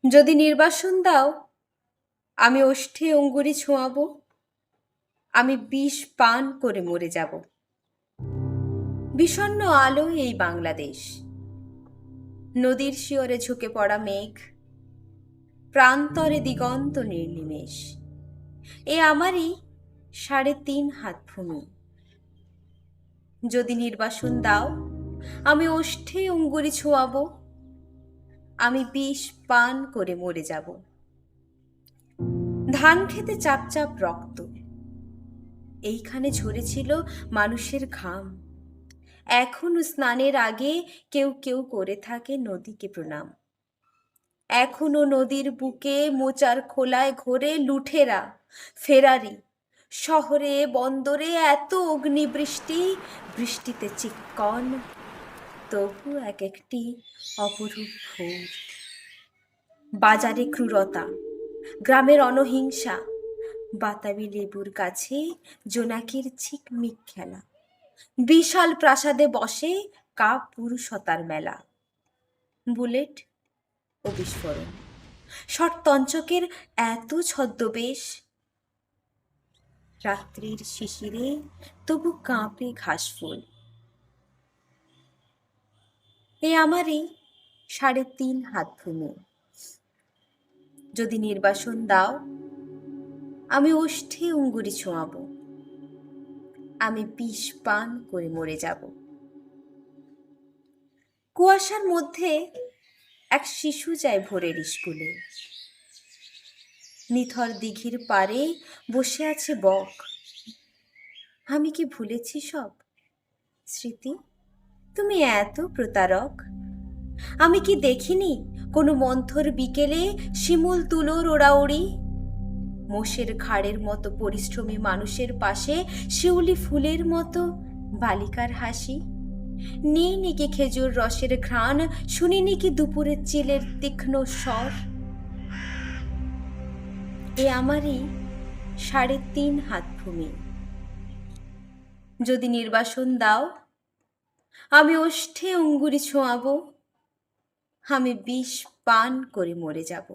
যদি নির্বাসন দাও, আমি ওষ্ঠে অঙ্গুরি ছোঁয়াবো, আমি বিষ পান করে মরে যাব। বিষণ্ণ আলোয় এই বাংলাদেশ, নদীর শিয়রে ঝুঁকে পড়া মেঘ, প্রান্তরে দিগন্ত নির্নিমেষ। এ আমারই ৩.৫ হাত ভূমি। যদি নির্বাসন দাও, আমি ওষ্ঠে অঙ্গুরি ছোঁয়াবো, আমি বিষ পান করে মরে যাব। ধান খেতে চাপ চাপ রক্ত, এইখানে ঝরেছিল মানুষের ঘাম। এখনো স্নানের আগে কেউ কেউ করে থাকে নদীকে প্রণাম। এখনো নদীর বুকে মোচার খোলায় ঘোরে লুঠেরা, ফেরারি। শহরে বন্দরে এত অগ্নিবৃষ্টি, বৃষ্টিতে চিক্কন, তবু এক একটি অপরূপ ভোর। বাজারে ক্রূরতা, গ্রামের অনহিংসা, বাতাবি লেবুর কাছে জোনাকির ঝিকমিক খেলা। বিশাল প্রাসাদে বসে কাপুরুষতার মেলা। বুলেট ও বিস্ফোরণ, শরতঞ্চকের এত ছদ্মবেশ। রাত্রির শিশিরে তবু কাঁপে ঘাসফুল। এ আমারই ৩.৫ হাত ভূমি। যদি নির্বাসন দাও, আমি ওষ্ঠে অঙ্গুরি ছোঁয়াবো, আমি বিষ পান করে মরে যাব। কুয়াশার মধ্যে এক শিশু যায় ভোরের স্কুলে। নিথর দিঘির পারে বসে আছে বক। আমি কি ভুলেছি সব স্মৃতি? তুমি এত প্রতারক। আমি কি দেখিনি কোনো মন্থর বিকেলে শিমুল তুলোর ওড়াওড়ি? মোষের ঘাড়ের মতো পরিশ্রমী মানুষের পাশে শিউলি ফুলের মতো বালিকার হাসি? নেই কি খেজুর রসের ঘ্রাণ? শুনিনি কি দুপুরের চিলের তীক্ষ্ণ স্বর? এ আমারই ৩.৫ হাত ভূমি। যদি নির্বাসন দাও, আমি ওষ্ঠে অঙ্গুরি ছোঁয়াবো, আমি বিষ পান করে মরে যাব।